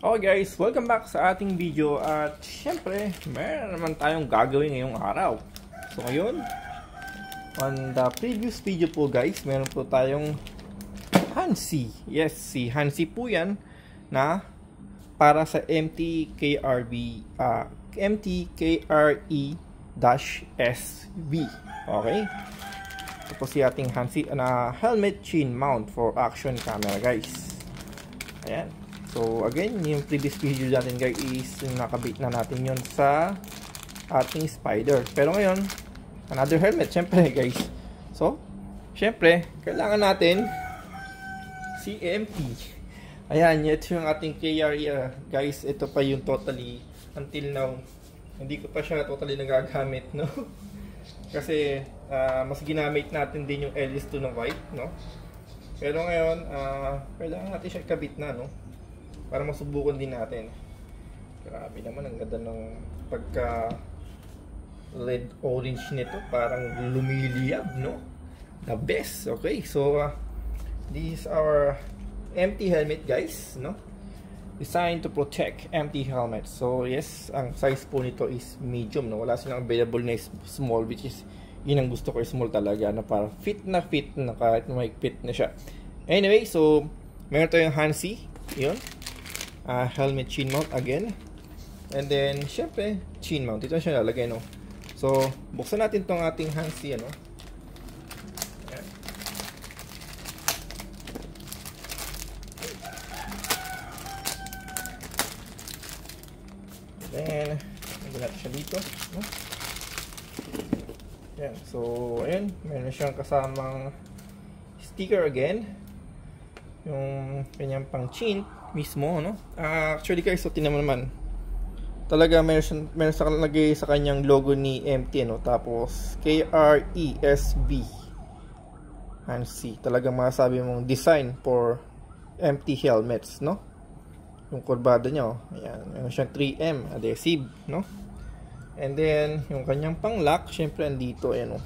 Okay guys, welcome back sa ating video at syempre, meron naman tayong gagawin ngayong araw. So ngayon, on the previous video po guys, meron po tayong Hansi. Yes, si Hansi po yan na para sa MTKRE-SV. Okay? Ito po si ating Hansi na helmet chin mount for action camera guys. Ayan. So again, yung previous video natin guys is nakabit na natin yon sa ating spider. Pero ngayon, another helmet syempre guys. So, syempre, kailangan natin si MT. Ayan, ito yung ating KRE guys. Ito pa yung totally, until now, hindi ko pa siya totally nagagamit, no? Kasi, mas ginamit natin din yung LS2 ng white, no? Pero ngayon, kailangan natin siya ikabit na, no? Para masubukan din natin. Grabe naman, ang ganda ng pagka red orange nito, parang lumiliyab, no? The best. Okay, so this is our empty helmet guys, no? Designed to protect empty helmet. So yes, ang size po nito is medium, no? Wala silang available na small, which is yun ang gusto ko, small talaga, na para fit na kahit may fit na siya. Anyway, so meron tayong Hansi, yun. Helmet chin mount again, and then syempre chin mount, ito siya lalagay, no? So buksan natin tong ating Hansi, ano. Ayan. Then lagyan natin siya dito, no? Ayan. So ayan, meron siyang kasamang sticker again, yung kanyang pang chin mismo, no? Actually guys, so tingnan mo naman, talaga meron sa lagay sa kanyang logo ni MT, no? Tapos KRESV Hansi, talagang masasabi mong design for MT helmets, no? Yung kurbada niya, oh. Ayan, meron siyang 3M adhesive, no? And then yung kanyang pang lock, syempre andito, ayan, oh.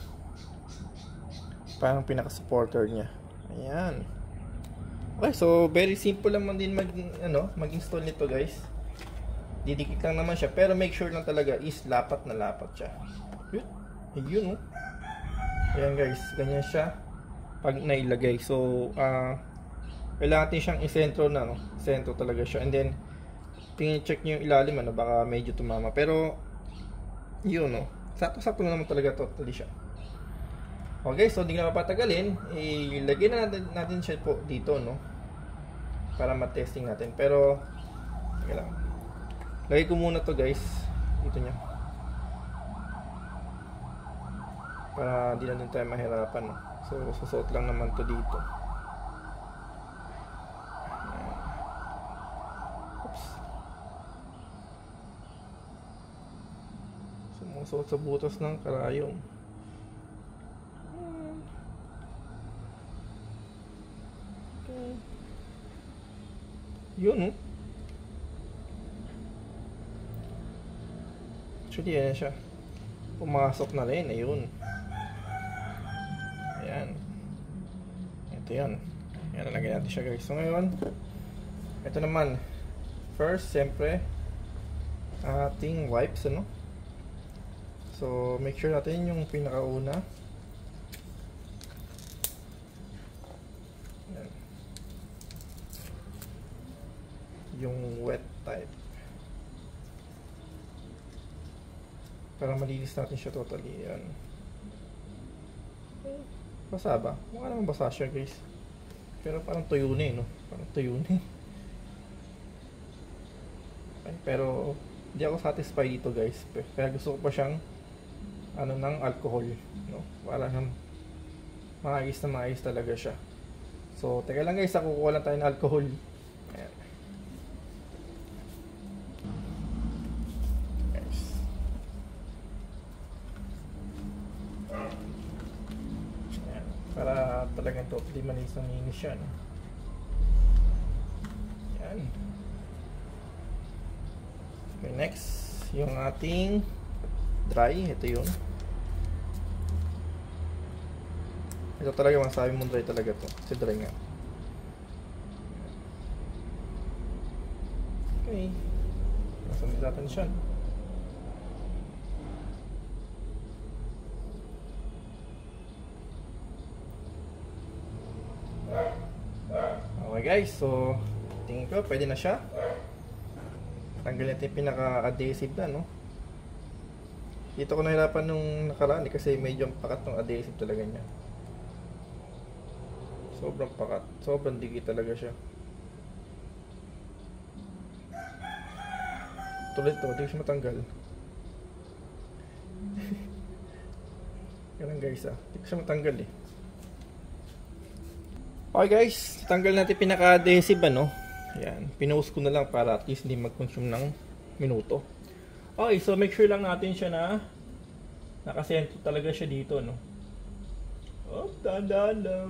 Parang pinaka supporter niya. Ayan. Okay, so very simple naman din mag-install nito guys. Didikit lang naman siya, pero make sure lang talaga is lapat na lapat siya. Ayun, oh. Ayan guys, ganyan siya pag nailagay. So kailangan natin siyang isentro na, no? Sentro talaga siya. And then tingin check niyo yung ilalim, ano, baka medyo tumama. Pero yun, no, sakto-sakto naman talaga totally siya. Okay, so hindi na mapatagalin, ilagay na natin siya po dito, no? Para ma-testing natin. Pero lang. Lagay ko muna to guys dito niya. Para di na din tayo mahirapan, no? So susuot lang naman to dito. Oops. Sumusuot sa butas ng karayom. Yun, no? Actually, ayan siya. Pumasok na rin, ayun. Ayan. Ito yan. Ayan, nalagay natin siya guys. So ngayon, ito naman. First, siyempre, ating wipes, ano? So, make sure natin yung pinakauna. Yung wet type, para malinis natin siya totally. Yan. Basa ba? Mukha naman basa siya guys, pero parang tuyo na, no? Parang tuyo na. Okay, pero hindi ako satisfied dito guys, kaya gusto ko pa siyang ng alcohol, no? Para siyang maayos na maayos talaga siya. So teka lang guys, kukuha lang tayo ng alcohol. Ayan. Para talagang totally manis ang linis siya, no? Yan. Okay, next, yung ating dry. Ito yun. Ito talaga, masabi mong dry talaga to. Kasi dry nga. Okay. Nasundin natin siya. Okay guys, so tingin ko pwede na siya. Tanggal natin yung pinaka-adhesive na, no? Dito ko nahirapan nung nakaraan kasi medyo pakat ng adhesive talaga niya. Sobrang pakat, sobrang dikit talaga siya. Tuloy ito, hindi ko siya matanggal. Ganun guys hindi ko siya matanggal eh. Okay guys, tanggal natin pinaka-adhesive ano. Ayan, pinost ko na lang para at least hindi mag-consume ng minuto. Okay, so make sure lang natin siya na nakasentro talaga siya dito, no? Oh, tandaan lang.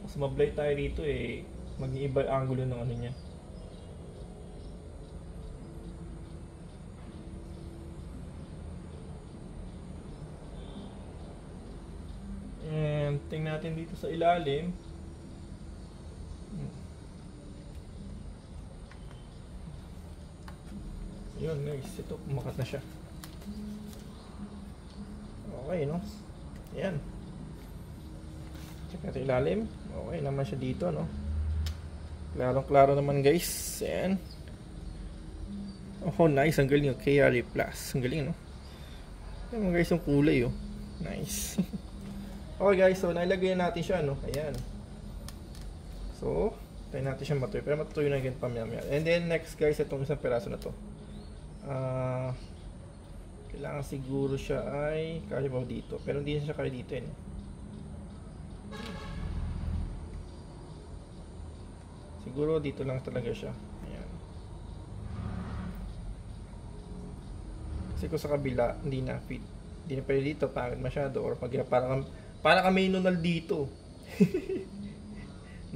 Mas mablay tayo dito eh. Mag-iiba angulo ng ano niya. And tingnan natin dito sa ilalim. Yun guys, ito kumakat na siya. Okay, no? Ayan. Check natin ilalim. Okay naman siya dito, no? Klarong-klaro naman guys. Ayan. Oh, nice. Ang galing yung KRA Plus. Ang galing, no? Ayan guys, yung kulay, oh. Nice. Okay guys, so nailagay natin siya, no? Ayan. So, tayo natin siya matuyo. Pero matuyo na ganyan pamaya-maya. And then next guys, itong isang peraso na to. Kailangan siguro siya ay kalibaw dito. Pero hindi siya kaya dito, eh. Siguro dito lang talaga siya. Ayan. Kasi kung sa kabila, hindi na fit. Hindi na pwede dito, pangit masyado. Or pag para kami nunal dito.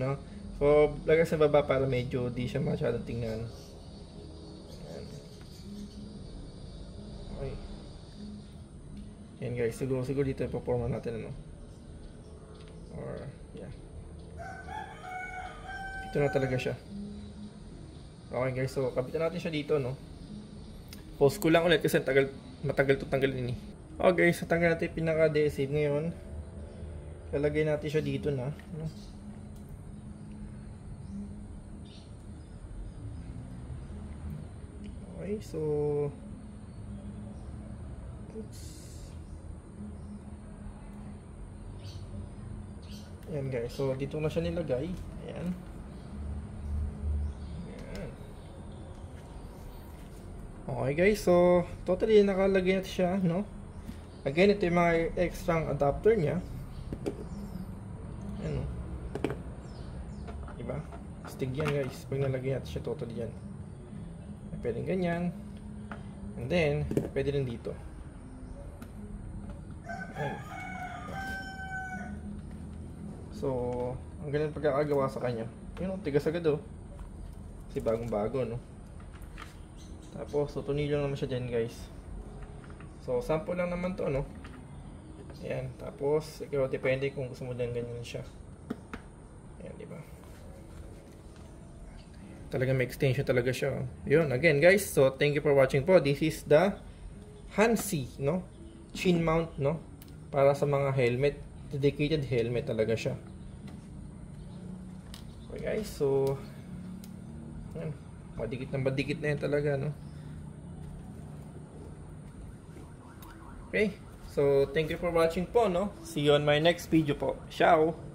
No? So, lagay sa baba para medyo di siya masyadong tingnan. Ayan. Okay. Ayan guys, siguro dito yung performa natin, ano? Or, yeah. Dito na talaga siya. Okay guys, so kabitan natin siya dito, no? Pause ko lang ulit kasi matagal to tanggalin eh. Okay, so tanggal natin yung pinaka-adhesive ngayon. Lalagay natin siya dito na, no? Okay, so oops. Ayan guys, so dito na siya nilagay. Ayan. Ayan. Okay guys, so totally nakalagay na siya, no? Again, ito yung mga extra adapter niya. Ayan, no? Diba? Stig yan guys, pag nalagay natin siya totally yan. Pwedeng ganyan. And then, pwede rin dito. Ayan. So, ang ganyan pagkakagawa sa kanya. Yun, tigas agad, oh. Kasi bagong-bago, no? Tapos, tutunil lang naman siya dyan, guys. So, sample lang naman to, no? Ayan. Tapos, ikaw, depende kung gusto mo din ganyan siya. Ayan, diba? Talaga may extension talaga siya. Yun, again guys, so thank you for watching po. This is the Hansi, no? Chin mount, no? Para sa mga helmet. Dedicated helmet talaga siya. Okay guys, so yan. Madikit na yan talaga, no? Okay, so thank you for watching po, no? See you on my next video po. Ciao!